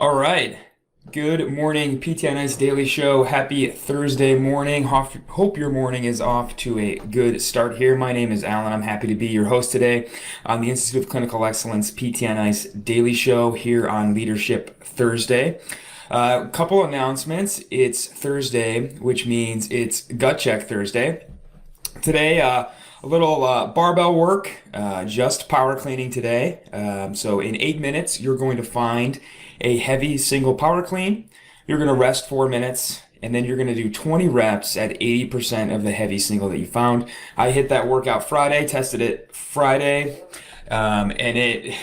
All right. Good morning, PTNS Daily Show. Happy Thursday morning. Hope your morning is off to a good start here. My name is Alan. I'm happy to be your host today on the Institute of Clinical Excellence PTNS Daily Show here on Leadership Thursday. A couple announcements. It's Thursday, which means it's Gut Check Thursday. Today, a little barbell work, just power cleaning today. So in 8 minutes, you're going to find a heavy single power clean. You're going to rest 4 minutes, and then you're going to do 20 reps at 80% of the heavy single that you found. I hit that workout Friday, tested it Friday, and it,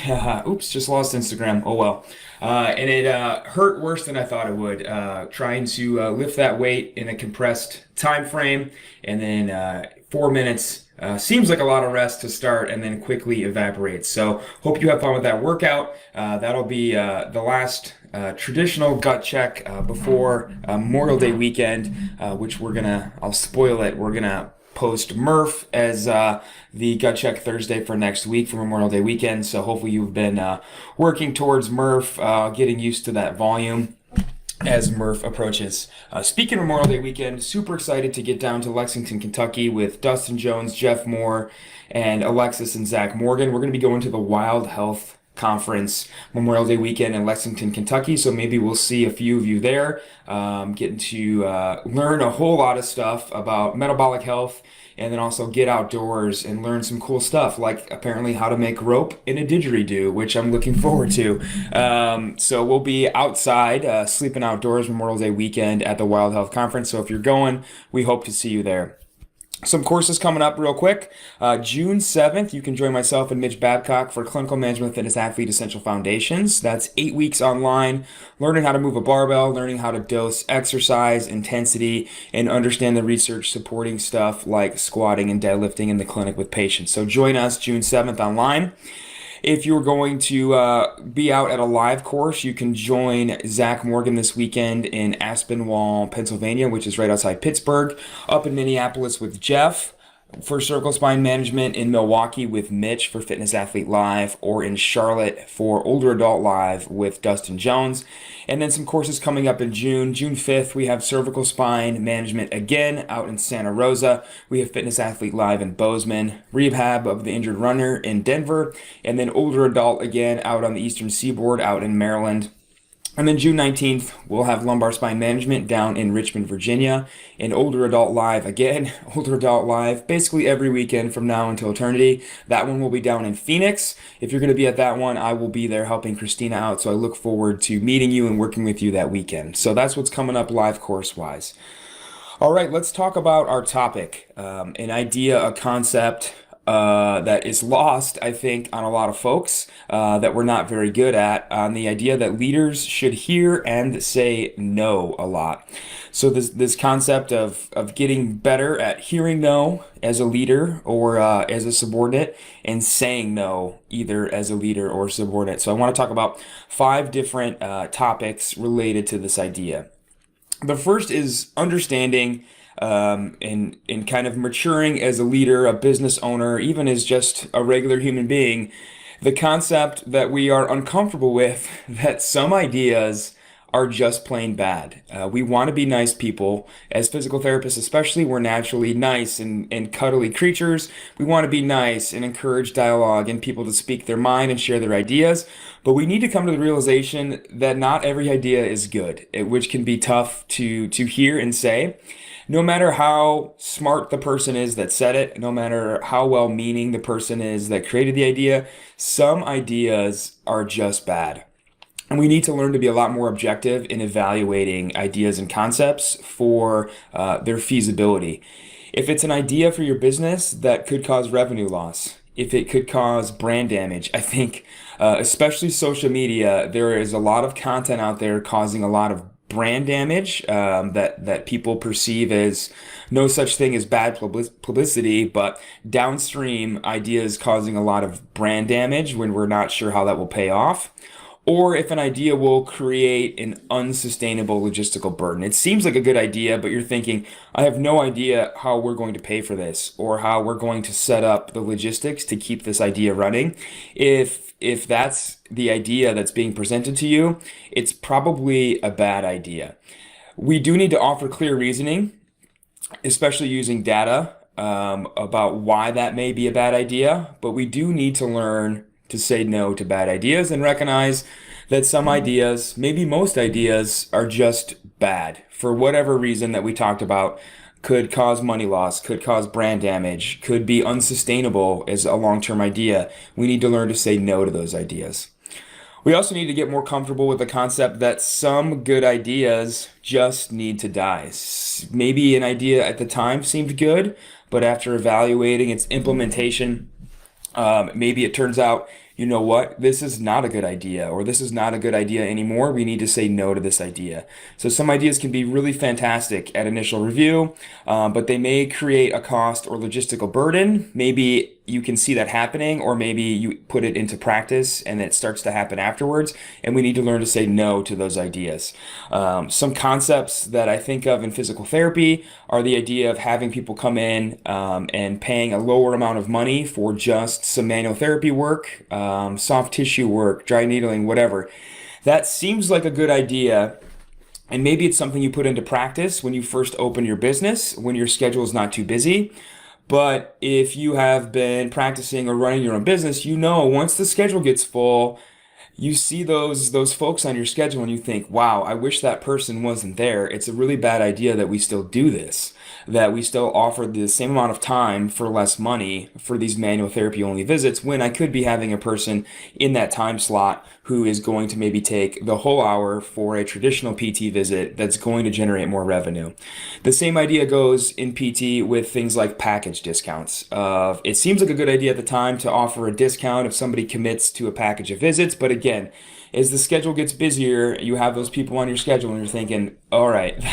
oops, just lost Instagram. Oh well. And it hurt worse than I thought it would. Trying to lift that weight in a compressed time frame, and then 4 minutes seems like a lot of rest to start and then quickly evaporates. So hope you have fun with that workout. That'll be the last traditional gut check before Memorial Day weekend, which I'll spoil it, we're gonna post Murph as the gut check Thursday for next week for Memorial Day weekend. So hopefully you've been working towards Murph, getting used to that volume as Murph approaches. Speaking of Memorial Day weekend, super excited to get down to Lexington, Kentucky with Dustin Jones, Jeff Moore, and Alexis and Zach Morgan. We're going to be going to the Wild Health Conference Memorial Day weekend in Lexington, Kentucky. So maybe we'll see a few of you there, getting to learn a whole lot of stuff about metabolic health, and then also get outdoors and learn some cool stuff, like apparently how to make rope in a didgeridoo, which I'm looking forward to. So we'll be outside, sleeping outdoors Memorial Day weekend at the Wild Health Conference. So if you're going, we hope to see you there. Some courses coming up real quick. June 7th, you can join myself and Mitch Babcock for Clinical Management Fitness Athlete Essential Foundations. That's 8 weeks online, learning how to move a barbell, learning how to dose exercise, intensity, and understand the research supporting stuff like squatting and deadlifting in the clinic with patients. So join us June 7th online. If you're going to be out at a live course, you can join Zach Morgan this weekend in Aspinwall, Pennsylvania, which is right outside Pittsburgh, up in Minneapolis with Jeff for Circle Spine Management, in Milwaukee with Mitch for Fitness Athlete Live, or in Charlotte for Older Adult Live with Dustin Jones. And then some courses coming up in June. June 5th, we have Cervical Spine Management again out in Santa Rosa. We have Fitness Athlete Live in Bozeman, Rehab of the Injured Runner in Denver, and then Older Adult again out on the Eastern Seaboard out in Maryland. And then June 19th, we'll have Lumbar Spine Management down in Richmond, Virginia, and Older Adult Live again. Older Adult Live, basically every weekend from now until eternity. That one will be down in Phoenix. If you're going to be at that one, I will be there helping Christina out, so I look forward to meeting you and working with you that weekend. So that's what's coming up live course-wise. All right, let's talk about our topic, an idea, a concept, that is lost, I think, on a lot of folks, that we're not very good at, on the idea that leaders should hear and say no a lot. So this concept of getting better at hearing no as a leader or as a subordinate, and saying no either as a leader or subordinate. So I want to talk about 5 different topics related to this idea. The first is understanding and kind of maturing as a leader, a business owner, even as just a regular human being, the concept that we are uncomfortable with that some ideas are just plain bad. We want to be nice people. As physical therapists especially, we're naturally nice and cuddly creatures. We want to be nice and encourage dialogue and people to speak their mind and share their ideas. But we need to come to the realization that not every idea is good, which can be tough to hear and say. No matter how smart the person is that said it, no matter how well-meaning the person is that created the idea, some ideas are just bad. And we need to learn to be a lot more objective in evaluating ideas and concepts for their feasibility. If it's an idea for your business that could cause revenue loss, if it could cause brand damage, I think, especially social media, there is a lot of content out there causing a lot of brand damage that people perceive as no such thing as bad publicity, but downstream ideas causing a lot of brand damage when we're not sure how that will pay off. or if an idea will create an unsustainable logistical burden. It seems like a good idea, but you're thinking, I have no idea how we're going to pay for this or how we're going to set up the logistics to keep this idea running. If that's the idea that's being presented to you, it's probably a bad idea. We do need to offer clear reasoning, especially using data about why that may be a bad idea, but we do need to learn to say no to bad ideas and recognize that some ideas, maybe most ideas, are just bad for whatever reason that we talked about. Could cause money loss, could cause brand damage, could be unsustainable as a long-term idea. We need to learn to say no to those ideas. We also need to get more comfortable with the concept that some good ideas just need to die. Maybe an idea at the time seemed good, but after evaluating its implementation, maybe it turns out, you know what, this is not a good idea, or this is not a good idea anymore. We need to say no to this idea. So some ideas can be really fantastic at initial review, but they may create a cost or logistical burden. Maybe you can see that happening, or maybe you put it into practice and it starts to happen afterwards, and we need to learn to say no to those ideas. Some concepts that I think of in physical therapy are the idea of having people come in and paying a lower amount of money for just some manual therapy work, soft tissue work, dry needling, whatever. That seems like a good idea. And maybe it's something you put into practice when you first open your business, when your schedule is not too busy. But if you have been practicing or running your own business, you know once the schedule gets full, you see those folks on your schedule and you think, wow, I wish that person wasn't there. It's a really bad idea that we still do this, that we still offer the same amount of time for less money for these manual therapy only visits when I could be having a person in that time slot who is going to maybe take the whole hour for a traditional PT visit that's going to generate more revenue. The same idea goes in PT with things like package discounts. It seems like a good idea at the time to offer a discount if somebody commits to a package of visits, but again, as the schedule gets busier, you have those people on your schedule and you're thinking, all right,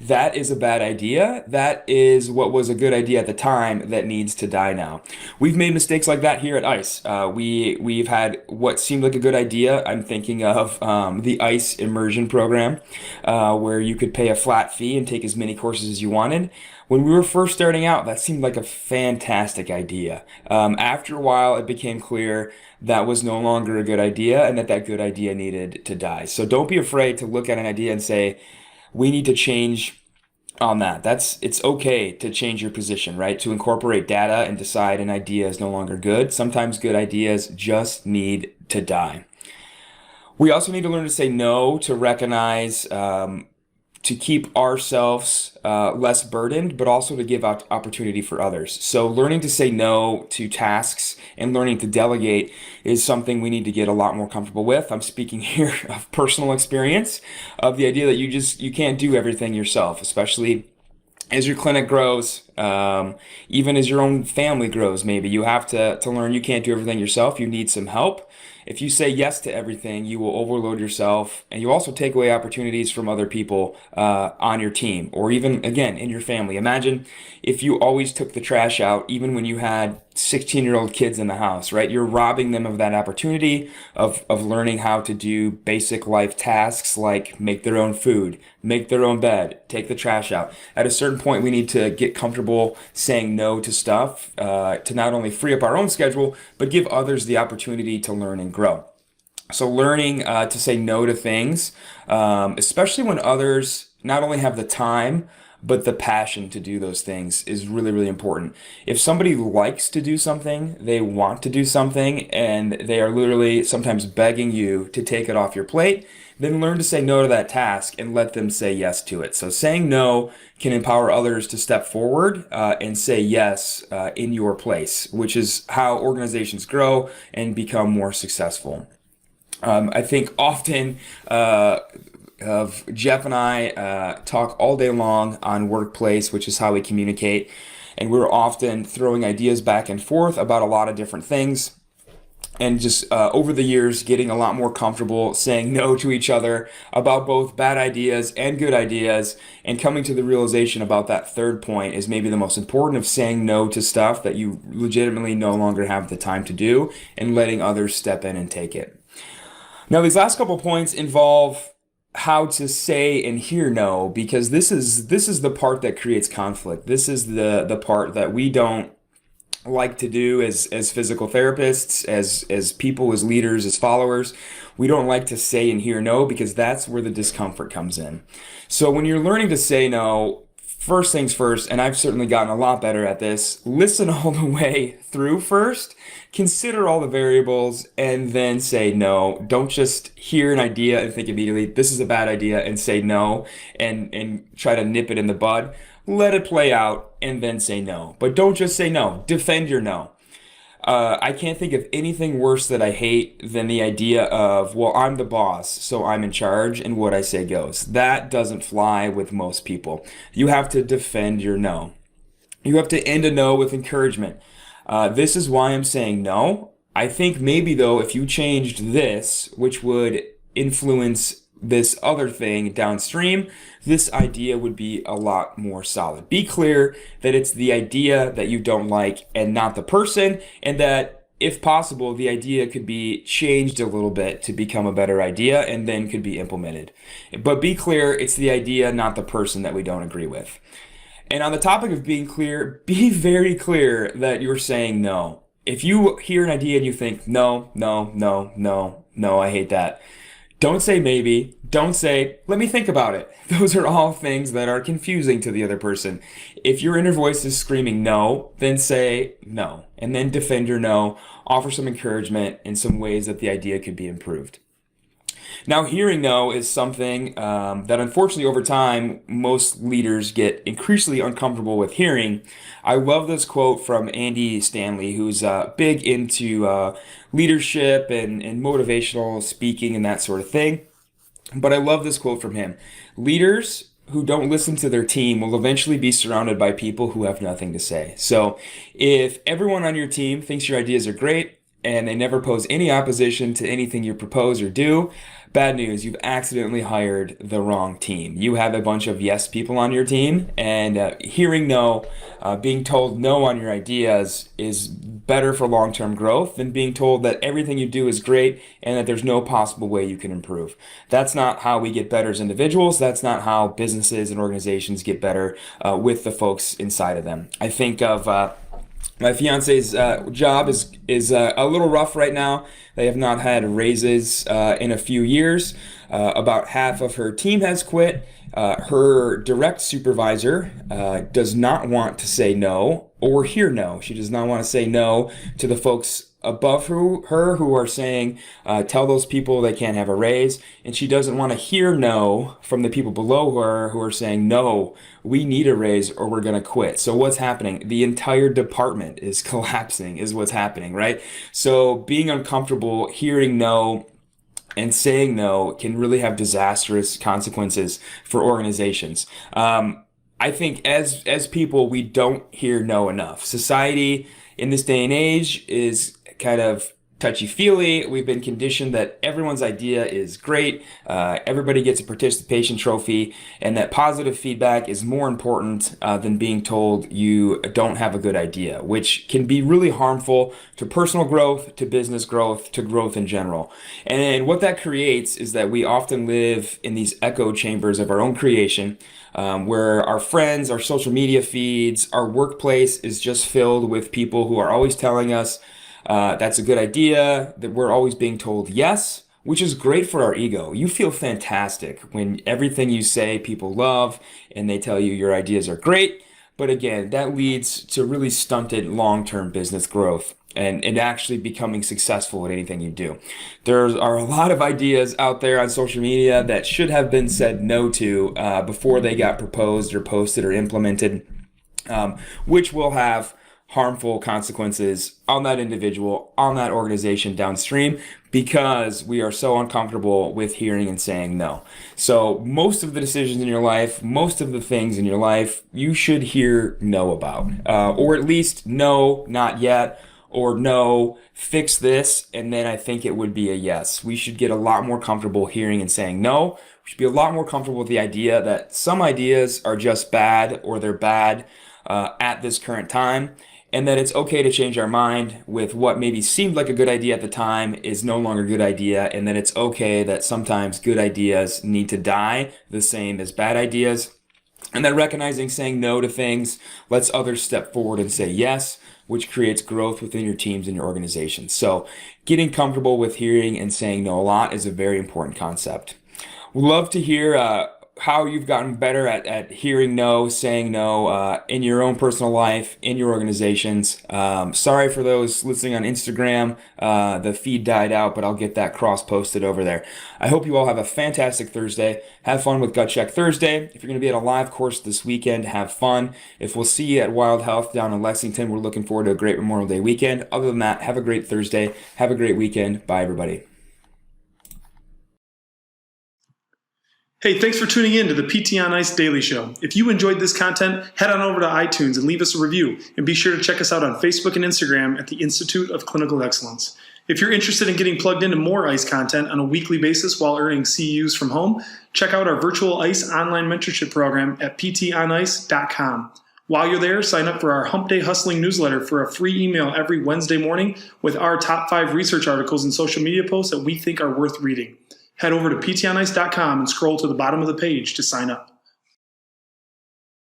that is a bad idea. That is what was a good idea at the time that needs to die now. We've made mistakes like that here at ICE. We've had what seemed like a good idea. I'm thinking of the ICE immersion program, where you could pay a flat fee and take as many courses as you wanted. When we were first starting out, that seemed like a fantastic idea. After a while, it became clear that was no longer a good idea and that good idea needed to die. So don't be afraid to look at an idea and say, we need to change on that. It's okay to change your position, right? To incorporate data and decide an idea is no longer good. Sometimes good ideas just need to die. We also need to learn to say no, to recognize, to keep ourselves less burdened, but also to give out opportunity for others. So learning to say no to tasks and learning to delegate is something we need to get a lot more comfortable with. I'm speaking here of personal experience, of the idea that you can't do everything yourself, especially as your clinic grows, even as your own family grows. Maybe you have to learn you can't do everything yourself. You need some help. If you say yes to everything, you will overload yourself, and you also take away opportunities from other people on your team, or even, again, in your family. Imagine if you always took the trash out, even when you had 16-year-old kids in the house, right? You're robbing them of that opportunity of learning how to do basic life tasks like make their own food, make their own bed, take the trash out. At a certain point, we need to get comfortable saying no to stuff to not only free up our own schedule, but give others the opportunity to learn and grow. So learning to say no to things, especially when others not only have the time, but the passion to do those things, is really, really important. If somebody likes to do something, they want to do something, and they are literally sometimes begging you to take it off your plate, then learn to say no to that task and let them say yes to it. So saying no can empower others to step forward and say yes in your place, which is how organizations grow and become more successful. I think often of Jeff and I talk all day long on workplace, which is how we communicate. And we're often throwing ideas back and forth about a lot of different things. And just over the years, getting a lot more comfortable saying no to each other about both bad ideas and good ideas, and coming to the realization about that third point is maybe the most important, of saying no to stuff that you legitimately no longer have the time to do and letting others step in and take it. Now, these last couple points involve how to say and hear no, because this is the part that creates conflict. This is the part that we don't like to do as physical therapists, as people, as leaders, as followers. We don't like to say and hear no because that's where the discomfort comes in. So when you're learning to say no, first things first, and I've certainly gotten a lot better at this, listen all the way through first, consider all the variables, and then say no. Don't just hear an idea and think immediately, this is a bad idea, and say no, and try to nip it in the bud. Let it play out and then say no. But don't just say no. Defend your no. I can't think of anything worse that I hate than the idea of, well, I'm the boss, so I'm in charge, and what I say goes. That doesn't fly with most people. You have to defend your no. You have to end a no with encouragement. This is why I'm saying no. I think maybe, though, if you changed this, which would influence this other thing downstream, this idea would be a lot more solid. Be clear that it's the idea that you don't like and not the person, and that if possible, the idea could be changed a little bit to become a better idea and then could be implemented. But be clear, it's the idea, not the person that we don't agree with. And on the topic of being clear, be very clear that you're saying no. If you hear an idea and you think, no, no, no, no, no, I hate that. Don't say maybe. Don't say, let me think about it. Those are all things that are confusing to the other person. If your inner voice is screaming no, then say no. And then defend your no. Offer some encouragement in some ways that the idea could be improved. Now, hearing no is something that unfortunately over time, most leaders get increasingly uncomfortable with hearing. I love this quote from Andy Stanley, who's big into leadership and motivational speaking and that sort of thing. But I love this quote from him. Leaders who don't listen to their team will eventually be surrounded by people who have nothing to say. So if everyone on your team thinks your ideas are great and they never pose any opposition to anything you propose or do, bad news, you've accidentally hired the wrong team. You have a bunch of yes people on your team, and hearing no, being told no on your ideas is better for long-term growth than being told that everything you do is great and that there's no possible way you can improve. That's not how we get better as individuals. That's not how businesses and organizations get better with the folks inside of them. I think of my fiance's job is a little rough right now. They have not had raises in a few years. About half of her team has quit. Her direct supervisor does not want to say no or hear no. She does not want to say no to the folks above her who are saying, tell those people they can't have a raise. And she doesn't want to hear no from the people below her who are saying, no, we need a raise or we're going to quit. So what's happening? The entire department is collapsing is what's happening, right? So being uncomfortable hearing no and saying no can really have disastrous consequences for organizations. I think as people, we don't hear no enough. Society in this day and age is kind of touchy-feely. We've been conditioned that everyone's idea is great, everybody gets a participation trophy, and that positive feedback is more important than being told you don't have a good idea, which can be really harmful to personal growth, to business growth, to growth in general. And what that creates is that we often live in these echo chambers of our own creation, where our friends, our social media feeds, our workplace is just filled with people who are always telling us that's a good idea, that we're always being told yes, which is great for our ego. You feel fantastic when everything you say people love and they tell you your ideas are great. But again, that leads to really stunted long-term business growth and actually becoming successful at anything you do. There are a lot of ideas out there on social media that should have been said no to before they got proposed or posted or implemented, which will have harmful consequences on that individual, on that organization downstream, because we are so uncomfortable with hearing and saying no. So most of the decisions in your life, most of the things in your life, you should hear no about, or at least no, not yet, or no, fix this, and then I think it would be a yes. We should get a lot more comfortable hearing and saying no. We should be a lot more comfortable with the idea that some ideas are just bad or they're bad at this current time. and that it's okay to change our mind with what maybe seemed like a good idea at the time is no longer a good idea, and that it's okay that sometimes good ideas need to die the same as bad ideas. And then recognizing saying no to things lets others step forward and say yes, which creates growth within your teams and your organization. So getting comfortable with hearing and saying no a lot is a very important concept. We'd love to hear how you've gotten better at hearing no, saying no in your own personal life, in your organizations. Sorry for those listening on Instagram. The feed died out, but I'll get that cross posted over there. I hope you all have a fantastic Thursday. Have fun with Gut Check Thursday. If you're going to be at a live course this weekend, have fun. If we'll see you at Wild Health down in Lexington, we're looking forward to a great Memorial Day weekend. Other than that, have a great Thursday. Have a great weekend. Bye, everybody. Hey, thanks for tuning in to the PT on Ice Daily Show. If you enjoyed this content, head on over to iTunes and leave us a review. And be sure to check us out on Facebook and Instagram at the Institute of Clinical Excellence. If you're interested in getting plugged into more ICE content on a weekly basis while earning CEUs from home, check out our virtual ICE online mentorship program at ptonice.com. While you're there, sign up for our Hump Day Hustling newsletter for a free email every Wednesday morning with our top 5 research articles and social media posts that we think are worth reading. Head over to ptonice.com and scroll to the bottom of the page to sign up.